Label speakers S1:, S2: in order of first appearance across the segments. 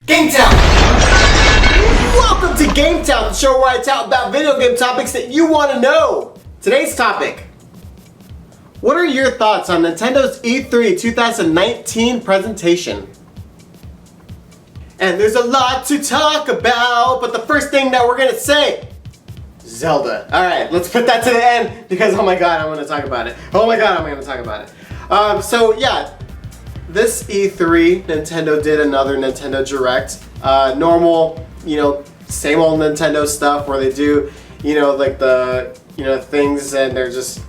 S1: GameTout! Welcome to GameTout, the show where I talk about video game topics that you want to know. Today's topic. What are your thoughts on Nintendo's E3 2019 presentation? And there's a lot to talk about, but the first thing that we're going to say, Zelda. Alright, let's put that to the end because oh my god, I'm going to talk about it. So yeah. This E3, Nintendo did another Nintendo Direct. Normal, same old Nintendo stuff where they do, like the, things and they're just,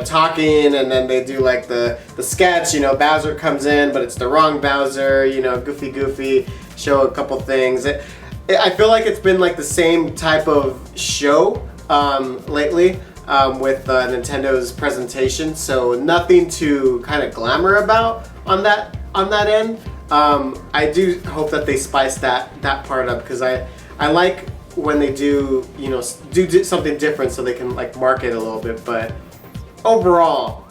S1: talking, and then they do like the sketch, Bowser comes in, but it's the wrong Bowser, goofy, show a couple things. I feel like it's been like the same type of show lately. With Nintendo's presentation, so nothing to kind of glamour about on that end. I do hope that they spice that part up because I like when they do do something different so they can like market a little bit. But overall,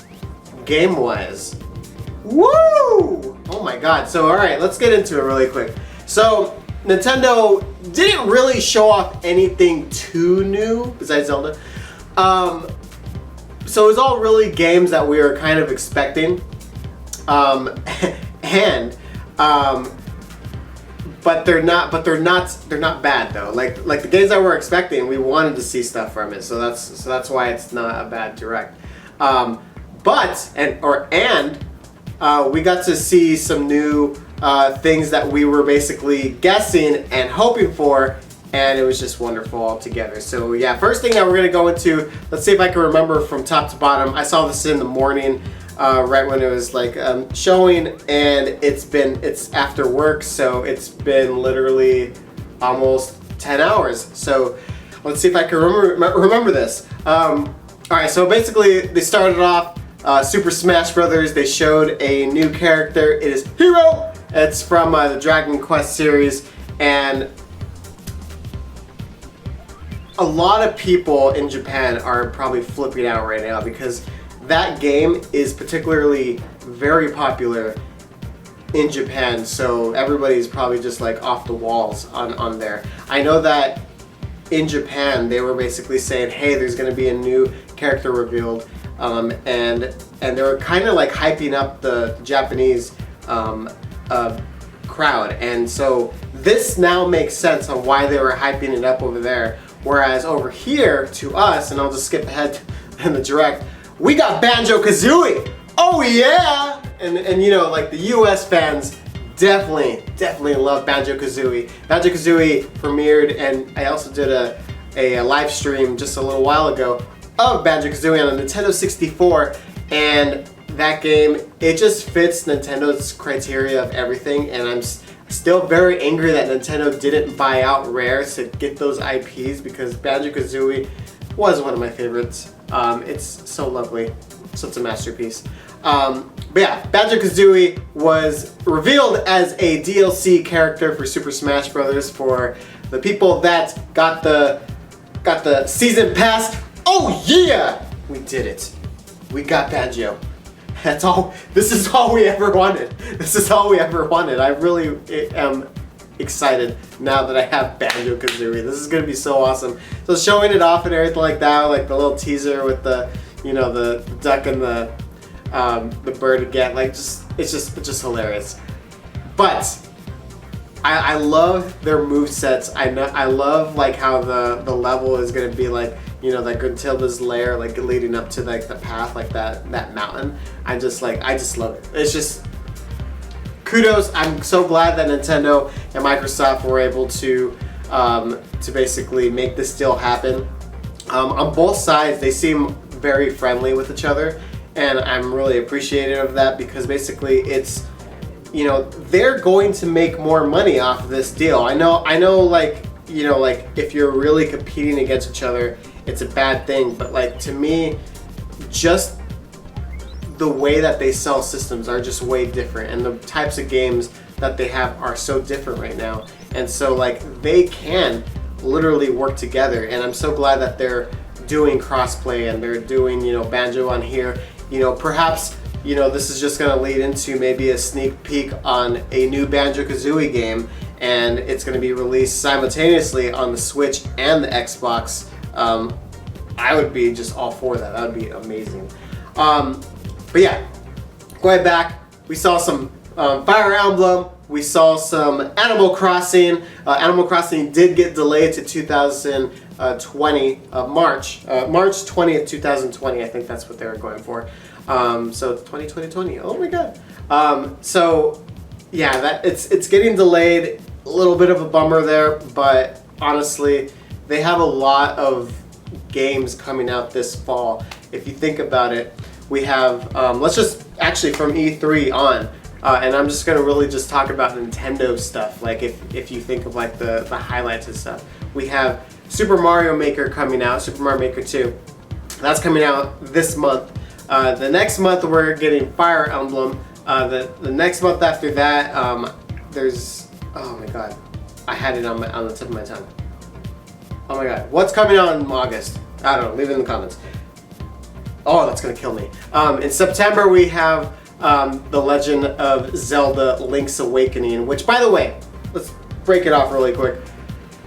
S1: game wise, woo! Oh my god! So all right, let's get into it really quick. So Nintendo didn't really show off anything too new besides Zelda. So it was all really games that we were kind of expecting, but they're not bad though. Like the games that we're expecting, we wanted to see stuff from it, so that's why it's not a bad direct. We got to see some new things that we were basically guessing and hoping for. And it was just wonderful altogether. So yeah, first thing that we're gonna go into, let's see if I can remember from top to bottom. I saw this in the morning, right when it was like showing, and it's after work, so it's been literally almost 10 hours. So let's see if I can remember this. All right, so basically they started off Super Smash Brothers. They showed a new character. It is Hero. It's from the Dragon Quest series, and a lot of people in Japan are probably flipping out right now because that game is particularly very popular in Japan, so everybody's probably just like off the walls on there. I know that in Japan they were basically saying, hey, there's going to be a new character revealed, and they were kind of like hyping up the Japanese crowd, and so this now makes sense on why they were hyping it up over there. Whereas over here, to us, and I'll just skip ahead in the direct, we got Banjo Kazooie! Oh yeah! And like the US fans definitely love Banjo Kazooie. Banjo Kazooie premiered, and I also did a live stream just a little while ago of Banjo Kazooie on a Nintendo 64, and that game, it just fits Nintendo's criteria of everything, and I'm still very angry that Nintendo didn't buy out Rare to get those IPs because Banjo Kazooie was one of my favorites. It's so lovely, such a masterpiece. But yeah, Banjo Kazooie was revealed as a DLC character for Super Smash Brothers for the people that got the season pass. Oh yeah, we did it. We got Banjo. That's all. This is all we ever wanted. I really am excited now that I have Banjo Kazooie. This is gonna be so awesome. So showing it off and everything like that, like the little teaser with the, the duck and the bird again. Like it's just hilarious. But I love their movesets. I love like how the level is gonna be like. Like Gruntilda's lair, like leading up to like the path, like that mountain. I just love it. It's just kudos. I'm so glad that Nintendo and Microsoft were able to basically make this deal happen. On both sides, they seem very friendly with each other, and I'm really appreciative of that because basically it's they're going to make more money off of this deal. I know like like if you're really competing against each other, it's a bad thing, but like to me, just the way that they sell systems are just way different, and the types of games that they have are so different right now, and so like they can literally work together, and I'm so glad that they're doing crossplay and they're doing Banjo on here. Perhaps this is just going to lead into maybe a sneak peek on a new Banjo Kazooie game, and it's going to be released simultaneously on the Switch and the Xbox. I would be just all for that. That would be amazing. But yeah, going back, we saw some Fire Emblem. We saw some Animal Crossing. Animal Crossing did get delayed to 2020, March 20th, 2020. I think that's what they were going for. So 2020. Oh my god. So yeah, that it's getting delayed. A little bit of a bummer there, but honestly, they have a lot of games coming out this fall. If you think about it, we have let's just actually from E3 on. And I'm just gonna really just talk about Nintendo stuff. Like if you think of like the highlights and stuff, we have Super Mario Maker coming out, Super Mario Maker 2. That's coming out this month. The next month we're getting Fire Emblem. The next month after that, there's, oh my god, I had it on the tip of my tongue. Oh my god, what's coming out in August? I don't know. Leave it in the comments. Oh, that's gonna kill me. In September we have The Legend of Zelda: Link's Awakening, which, by the way, let's break it off really quick.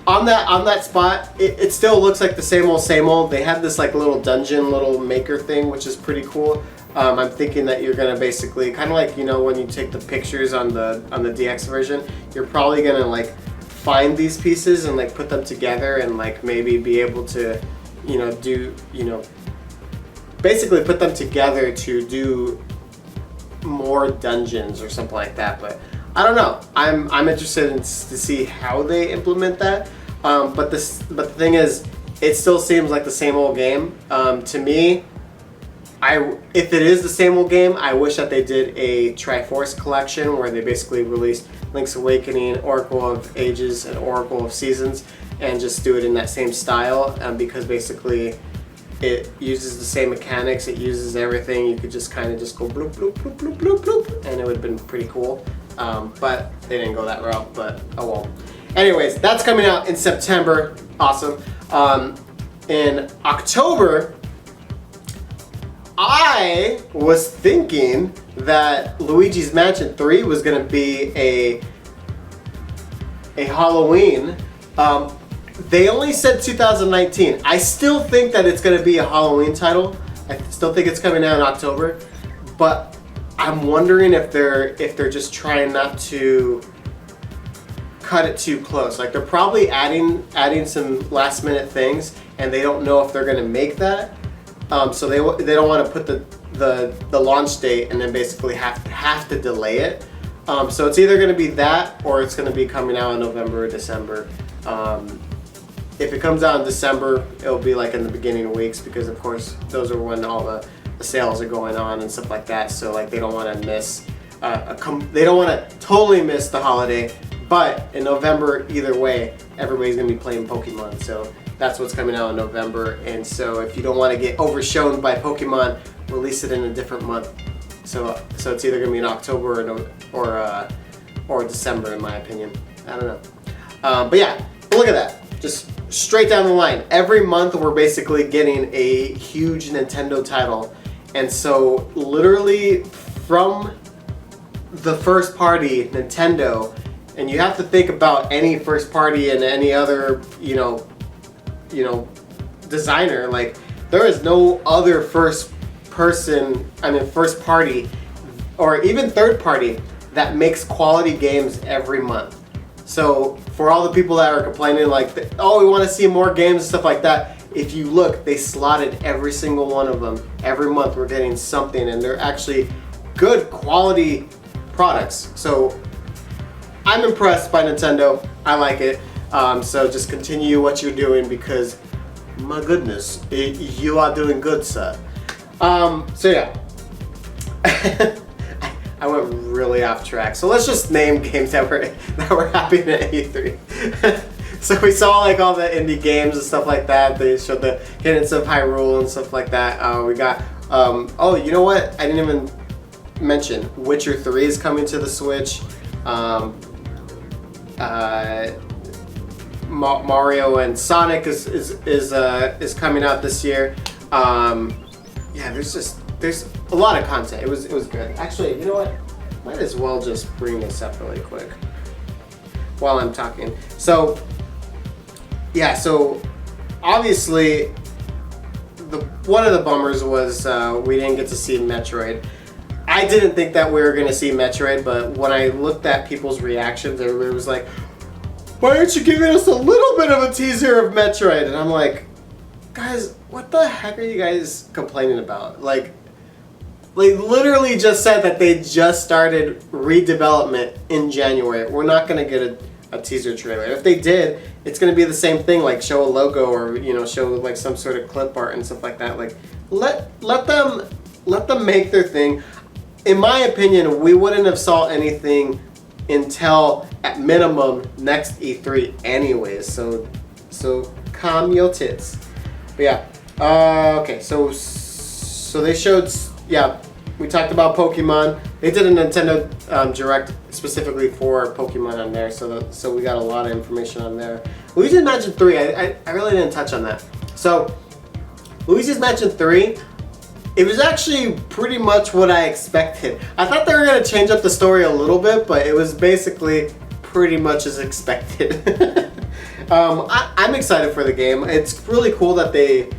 S1: On that spot, it still looks like the same old. They have this like little dungeon, little maker thing, which is pretty cool. I'm thinking that you're gonna basically kind of like, you know, when you take the pictures on the DX version, you're probably gonna like find these pieces and like put them together and like maybe be able to, you know, do, you know, basically put them together to do more dungeons or something like that. But I don't know. I'm interested to see how they implement that. But the thing is, it still seems like the same old game. To me, if it is the same old game, I wish that they did a Triforce collection where they basically released Link's Awakening, Oracle of Ages, and Oracle of Seasons, and just do it in that same style, because basically it uses the same mechanics, it uses everything. You could just kind of just go bloop, bloop, bloop, bloop, bloop, bloop, and it would have been pretty cool. But they didn't go that route, but oh well. Anyways, that's coming out in September. Awesome. In October, I was thinking that Luigi's Mansion 3 was going to be a Halloween. They only said 2019. I still think that it's going to be a Halloween title. I still think it's coming out in October. But I'm wondering if they're just trying not to cut it too close. Like they're probably adding some last minute things, and they don't know if they're going to make that. So they don't want to put the launch date and then basically have to delay it. So it's either going to be that or it's going to be coming out in November or December. If it comes out in December, it'll be like in the beginning of weeks, because of course those are when all the sales are going on and stuff like that. So like they don't want to miss they don't want to totally miss the holiday. But in November, either way, everybody's gonna be playing Pokemon. So that's what's coming out in November. And so if you don't want to get overshown by Pokemon, release it in a different month. So it's either gonna be in October or December, in my opinion. I don't know. But yeah, look at that. Just straight down the line. Every month we're basically getting a huge Nintendo title. And so literally from the first party, Nintendo, and you have to think about any first party and any other, you know, designer. Like there is no other first party or even third party that makes quality games every month. So for all the people that are complaining like, oh, we want to see more games and stuff like that, if you look, they slotted every single one of them. Every month we're getting something, and they're actually good quality products. So I'm impressed by Nintendo. I like it. So just continue what you're doing, because my goodness, you are doing good, sir. So yeah. I went really off track. So let's just name games that were happening at E3. So we saw like all the indie games and stuff like that. They showed the Cadence of Hyrule and stuff like that. We got, oh, you know what? I didn't even mention Witcher 3 is coming to the Switch. Mario and Sonic is coming out this year. Yeah, there's a lot of content. It was good. Actually, you know what? Might as well just bring this up really quick. while I'm talking. So yeah, so obviously one of the bummers was we didn't get to see Metroid. I didn't think that we were going to see Metroid, but when I looked at people's reactions, everybody was like, why aren't you giving us a little bit of a teaser of Metroid? And I'm like, guys, what the heck are you guys complaining about? Like, they literally just said that they just started redevelopment in January. We're not going to get a teaser trailer. If they did, it's going to be the same thing, like show a logo or, you know, show like some sort of clip art and stuff like that. Like, let them make their thing. In my opinion, we wouldn't have saw anything until at minimum next E3 anyways. So calm your tits. But yeah, okay. So they showed, yeah, we talked about Pokemon. They did a Nintendo Direct specifically for Pokemon on there, so we got a lot of information on there. Luigi's Mansion 3, I really didn't touch on that. So Luigi's Mansion 3, it was actually pretty much what I expected. I thought they were going to change up the story a little bit, but it was basically pretty much as expected. I'm excited for the game. It's really cool that they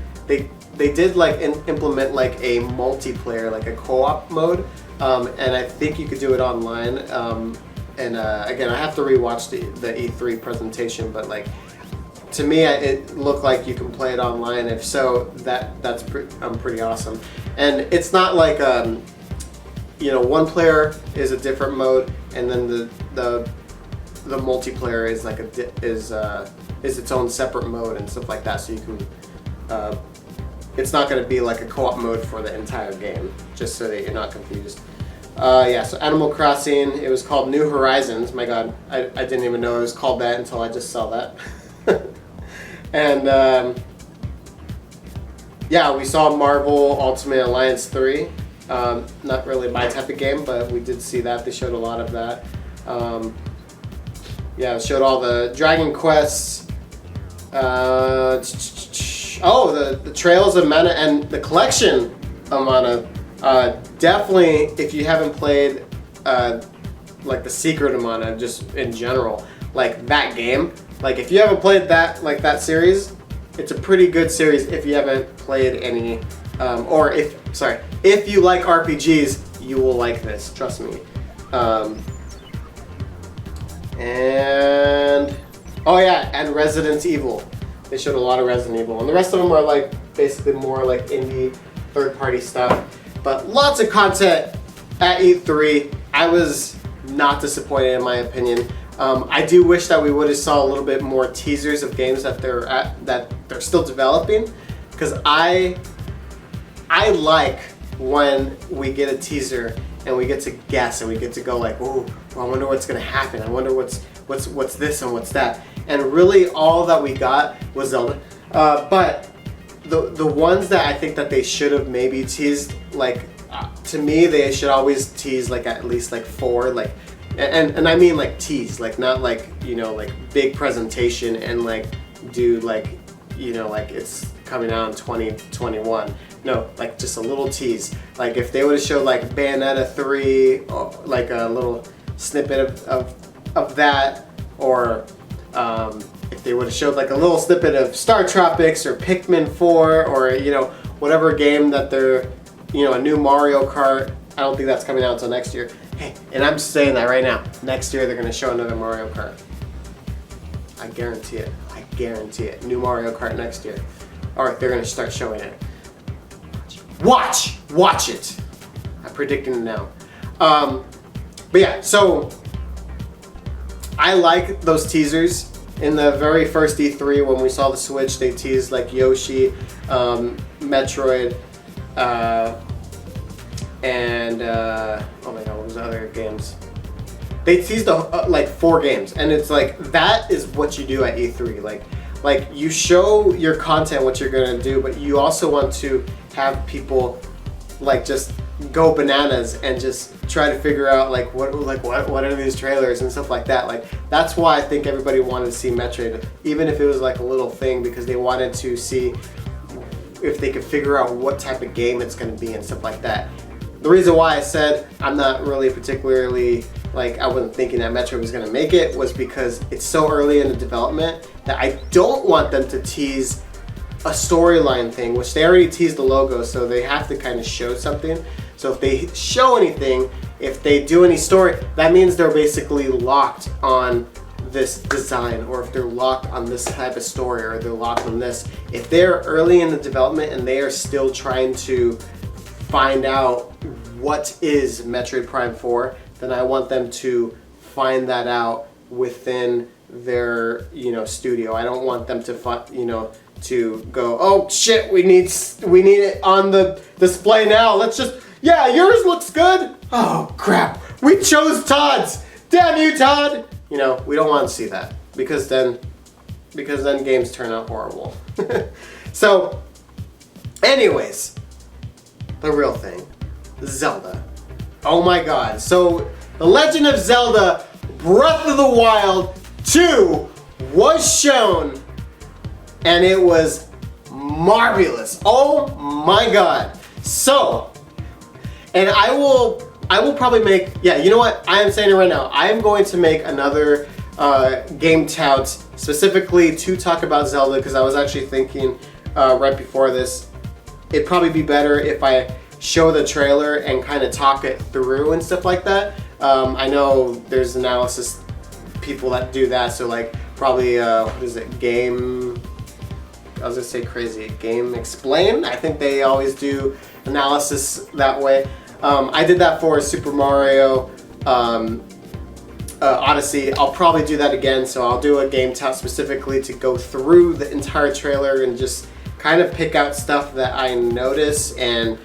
S1: did like implement like a multiplayer, like a co-op mode, and I think you could do it online. Again, I have to rewatch the E3 presentation, but like to me, it looked like you can play it online. If so, that's pretty awesome. And it's not like you know, one player is a different mode, and then the multiplayer is like is its own separate mode and stuff like that. So you can. It's not going to be like a co-op mode for the entire game, just so that you're not confused. Yeah, so Animal Crossing, it was called New Horizons. My God, I didn't even know it was called that until I just saw that. And yeah, we saw Marvel Ultimate Alliance 3. Not really my type of game, but we did see that. They showed a lot of that. Yeah, it showed all the Dragon Quests. The Trails of Mana and the collection of Mana. Definitely, if you haven't played like the Secret of Mana, just in general, like that game, like if you haven't played that series, it's a pretty good series if you haven't played any, or if you like RPGs, you will like this, trust me. And oh yeah, and Resident Evil. They showed a lot of Resident Evil, and the rest of them are like basically more like indie third-party stuff. But lots of content at E3. I was not disappointed in my opinion. I do wish that we would have saw a little bit more teasers of games that they're still developing, because I like when we get a teaser and we get to guess and we get to go like, oh, well, I wonder what's gonna happen. I wonder what's this and what's that. And really, all that we got was Zelda. But the ones that I think that they should have maybe teased, like to me, they should always tease like at least like 4, like, and I mean like tease, like not like, you know, like big presentation and like do like, you know, like it's coming out in 2021. No, like just a little tease. Like if they would have showed like Bayonetta 3, or like a little snippet of that, or if they would have showed like a little snippet of Star Tropics or Pikmin 4, or you know, whatever game that they're, you know, a new Mario Kart. I don't think that's coming out until next year. Hey, and I'm just saying that right now. Next year they're going to show another Mario Kart. I guarantee it. I guarantee it. New Mario Kart next year. Or they're going to start showing it. Watch it. I'm predicting it now. But yeah, so I like those teasers. In the very first E3 when we saw the Switch, they teased like Yoshi, Metroid, and oh my God, what was the other games? They teased like 4 games, and it's like that is what you do at E3. Like you show your content, what you're gonna do, but you also want to have people like just go bananas and just try to figure out like what are these trailers and stuff like that. Like that's why I think everybody wanted to see Metroid, even if it was like a little thing, because they wanted to see if they could figure out what type of game it's going to be and stuff like that. The reason why I said I'm not really particularly like I wasn't thinking that Metroid was gonna make it, was because it's so early in the development that I don't want them to tease a storyline thing, which they already teased the logo, so they have to kind of show something. So if they show anything, if they do any story, that means they're basically locked on this design, or if they're locked on this type of story, or they're locked on this. If they're early in the development and they are still trying to find out what is Metroid Prime 4, then I want them to find that out within their, studio. I don't want them to to go, oh shit, we need it on the display now. Let's just, yeah, yours looks good. Oh crap, we chose Todd's. Damn you, Todd. We don't want to see that, because then games turn out horrible. So, anyways, the real thing, Zelda. Oh my god. So, The Legend of Zelda Breath of the Wild 2 was shown, and it was marvelous. Oh my god. So, and I will probably make, yeah, you know what? I am saying it right now. I am going to make another GameTout specifically to talk about Zelda, because I was actually thinking right before this, it'd probably be better if I show the trailer and kind of talk it through and stuff like that. I know there's analysis people that do that, so like probably, what is it, I was gonna say crazy, Game Explain? I think they always do analysis that way. I did that for Super Mario Odyssey. I'll probably do that again, so I'll do a GameTout specifically to go through the entire trailer and just kind of pick out stuff that I notice and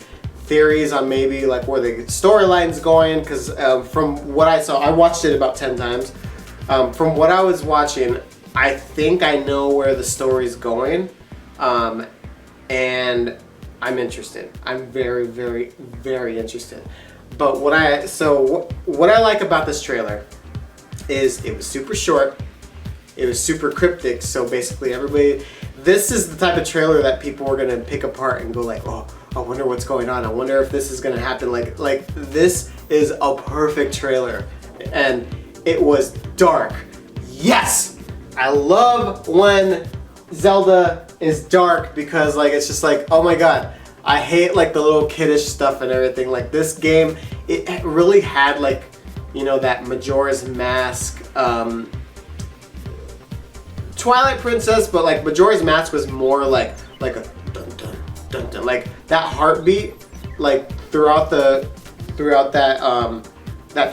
S1: theories on maybe like where the storyline's going, because from what I saw, I watched it about 10 times. From what I was watching, I think I know where the story's going, and I'm interested. I'm very, very, very interested. But what I like about this trailer is it was super short, it was super cryptic, so basically this is the type of trailer that people are gonna pick apart and go like, oh, I wonder what's going on, I wonder if this is gonna happen. Like this is a perfect trailer, and it was dark. Yes! I love when Zelda is dark, because like it's just like, oh my god, I hate like the little kiddish stuff and everything. Like this game, it really had like, that Majora's Mask, Twilight Princess, but like Majora's Mask was more like a dun dun dun dun, like that heartbeat, like throughout that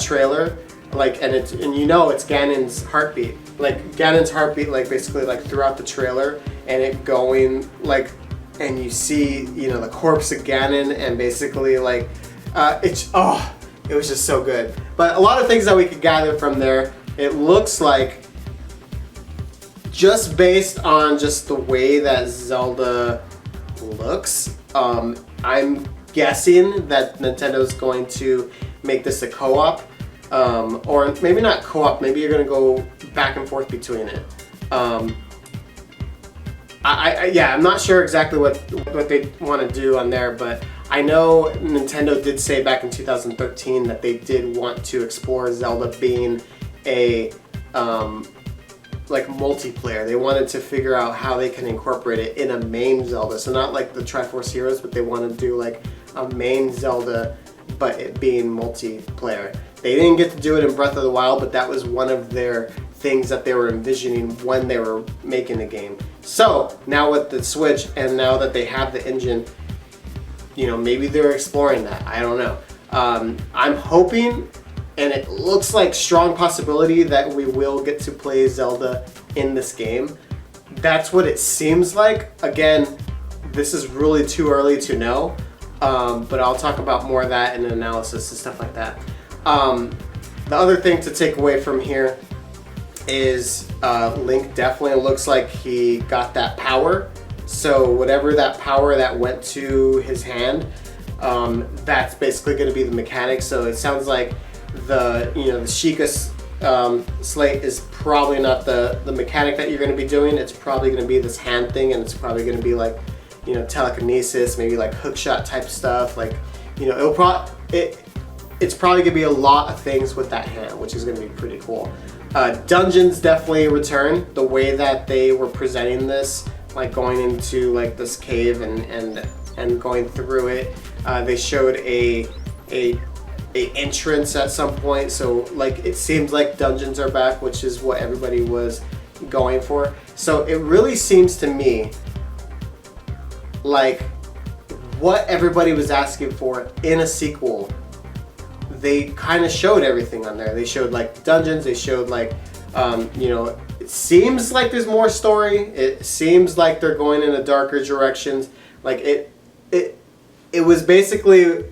S1: trailer, like, and it's Ganon's heartbeat. Like Ganon's heartbeat, like basically like throughout the trailer, and it going like, and you see, the corpse of Ganon, and basically like, it was just so good. But a lot of things that we could gather from there, it looks like, just based on just the way that Zelda looks, I'm guessing that Nintendo's going to make this a co-op. Or maybe not co-op, maybe you're gonna go back and forth between it. I'm not sure exactly what they want to do on there, but I know Nintendo did say back in 2013 that they did want to explore Zelda being a like multiplayer. They wanted to figure out how they can incorporate it in a main Zelda, so not like the Triforce Heroes, but they want to do like a main Zelda, but it being multiplayer. They didn't get to do it in Breath of the Wild, but that was one of their things that they were envisioning when they were making the game. So now with the Switch, and now that they have the engine, maybe they're exploring that. I don't know. I'm hoping, and it looks like strong possibility, that we will get to play Zelda in this game. That's what it seems like. Again, this is really too early to know, but I'll talk about more of that in analysis and stuff like that. The other thing to take away from here is Link definitely looks like he got that power. So whatever that power that went to his hand, that's basically going to be the mechanic. So it sounds like the Sheikah Slate is probably not the mechanic that you're going to be doing. It's probably going to be this hand thing, and it's probably going to be like, telekinesis, maybe like hookshot type stuff. Like, it's probably gonna be a lot of things with that hand, which is gonna be pretty cool. Dungeons definitely return. The way that they were presenting this, like going into like this cave and going through it. They showed a entrance at some point, so like it seems like dungeons are back, which is what everybody was going for. So it really seems to me like what everybody was asking for in a sequel. They kind of showed everything on there. They showed like dungeons, they showed like you know, it seems like there's more story. It seems like they're going in a darker directions. Like it was basically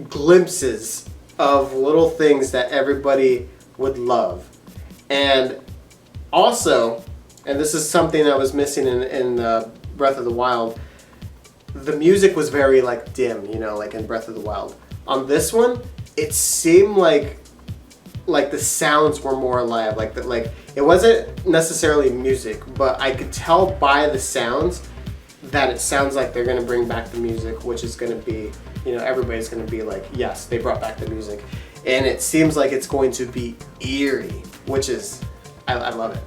S1: glimpses of little things that everybody would love. And also, and this is something that was missing in Breath of the Wild, the music was very like dim, you know, like in Breath of the Wild. On this one, it seemed like the sounds were more alive, like it wasn't necessarily music, but I could tell by the sounds that it sounds like they're gonna bring back the music, which is gonna be, you know, everybody's gonna be like, yes, they brought back the music, and it seems like it's going to be eerie, which is, I love it.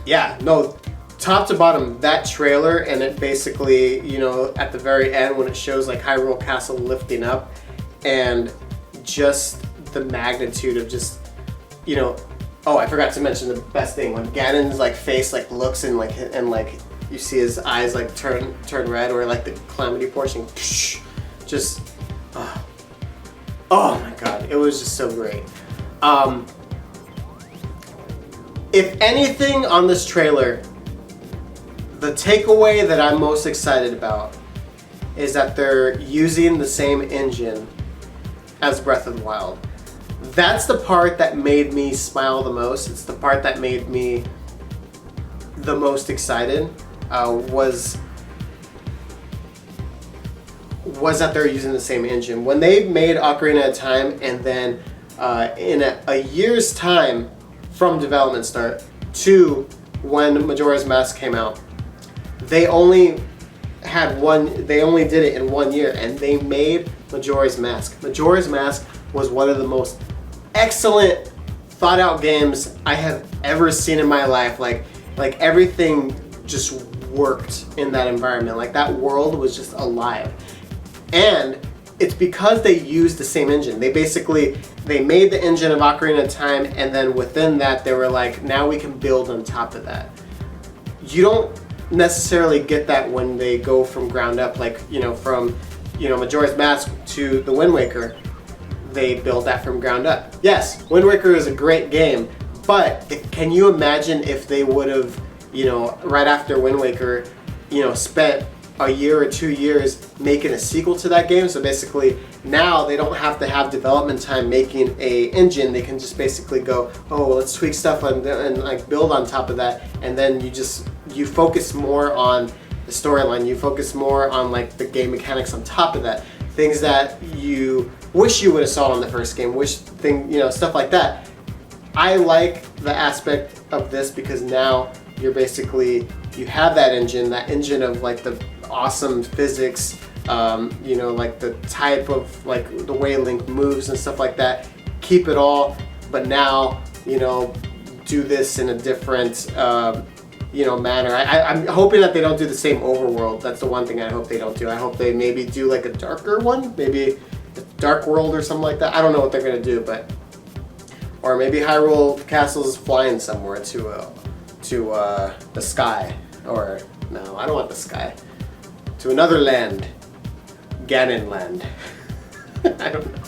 S1: Yeah, no, top to bottom, that trailer, and it basically, you know, at the very end when it shows like Hyrule Castle lifting up, and just the magnitude of just, you know, oh, I forgot to mention the best thing, when Ganon's like face like looks and like you see his eyes like turn red, or like the Calamity portion, just, oh my god, it was just so great. If anything on this trailer, the takeaway that I'm most excited about is that they're using the same engine as Breath of the Wild. That's the part that made me smile the most. It's the part that made me the most excited, was that they're using the same engine. When they made Ocarina of Time, and then in a year's time from development start to when Majora's Mask came out, they only did it in 1 year, and they made Majora's Mask. Majora's Mask was one of the most excellent, thought out games I have ever seen in my life. Like everything just worked in that environment. Like that world was just alive. And it's because they used the same engine. They made the engine of Ocarina of Time, and then within that they were like, now we can build on top of that. You don't necessarily get that when they go from ground up, like, you know, from, you know, Majora's Mask to the Wind Waker. They build that from ground up. Yes, Wind Waker is a great game, but can you imagine if they would have, you know, right after Wind Waker, you know, spent a year or 2 years making a sequel to that game? So basically now they don't have to have development time making a engine. They can just basically go, oh, let's tweak stuff and like build on top of that, and then you focus more on the storyline, you focus more on like the game mechanics on top of that, things that you wish you would have saw in the first game, you know, stuff like that. I like the aspect of this because now you have that engine of like the awesome physics, you know, like the type of like the way Link moves and stuff like that. Keep it all, but now, you know, do this in a different you know, manner. I'm hoping that they don't do the same overworld. That's the one thing I hope they don't do. I hope they maybe do like a darker one, maybe a Dark World or something like that. I don't know what they're gonna do, but, or maybe Hyrule Castle's flying somewhere to the sky, or no, I don't want the sky. To another land, Ganon land. I don't know.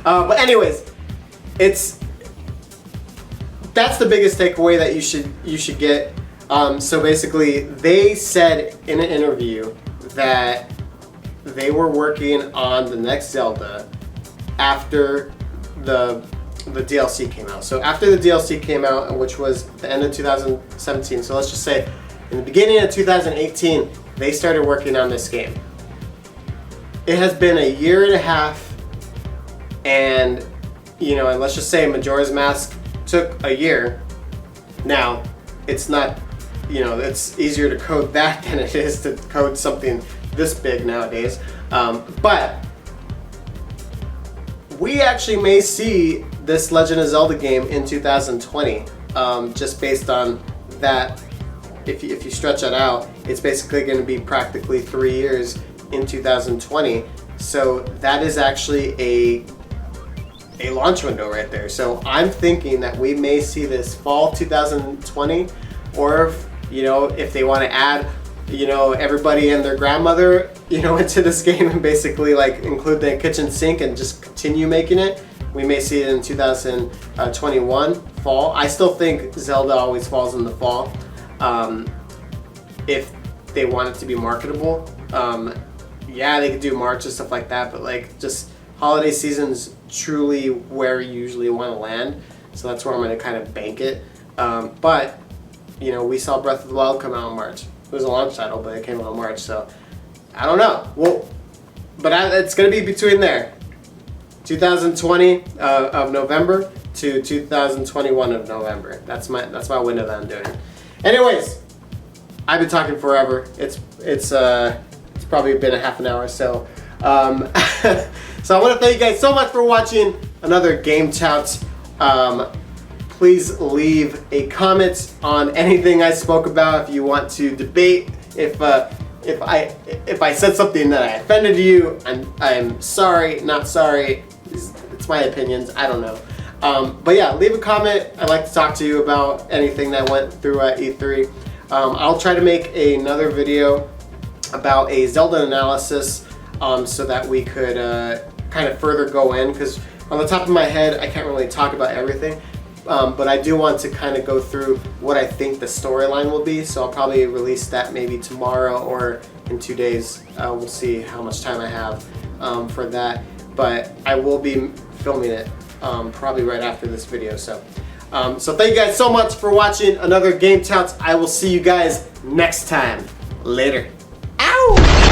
S1: But anyways, that's the biggest takeaway that you should get. So basically, they said in an interview that they were working on the next Zelda after the DLC came out. So after the DLC came out, which was the end of 2017, so let's just say in the beginning of 2018, they started working on this game. It has been a year and a half, and, you know, and let's just say Majora's Mask took a year. Now, it's not, you know, it's easier to code that than it is to code something this big nowadays. But we actually may see this Legend of Zelda game in 2020, just based on that. If you stretch that out, it's basically going to be practically 3 years in 2020. So that is actually a launch window right there. So I'm thinking that we may see this fall 2020, or if they want to add everybody and their grandmother into this game and basically like include the kitchen sink and just continue making it, we may see it in 2021 fall. I still think Zelda always falls in the fall, if they want it to be marketable. Yeah, they could do March and stuff like that, but like just holiday season's truly where you usually want to land, so that's where I'm going to kind of bank it. But we saw Breath of the Wild come out in March. It was a launch title, but it came out in March, so I don't know. Well, but it's going to be between there, 2020 of November to 2021 of November. That's my window that I'm doing. Anyways, I've been talking forever. It's probably been a half an hour or so. So I want to thank you guys so much for watching another GameTout. Please leave a comment on anything I spoke about. If you want to debate, if I said something that I offended you, I'm sorry, not sorry. It's my opinions. I don't know. But yeah, leave a comment. I'd like to talk to you about anything that went through at E3. I'll try to make another video about a Zelda analysis, so that we could kind of further go in, because on the top of my head I can't really talk about everything, but I do want to kind of go through what I think the storyline will be, so I'll probably release that maybe tomorrow or in 2 days. We'll see how much time I have for that, but I will be filming it probably right after this video. So thank you guys so much for watching another GameTout. I will see you guys next time. Later. Ow!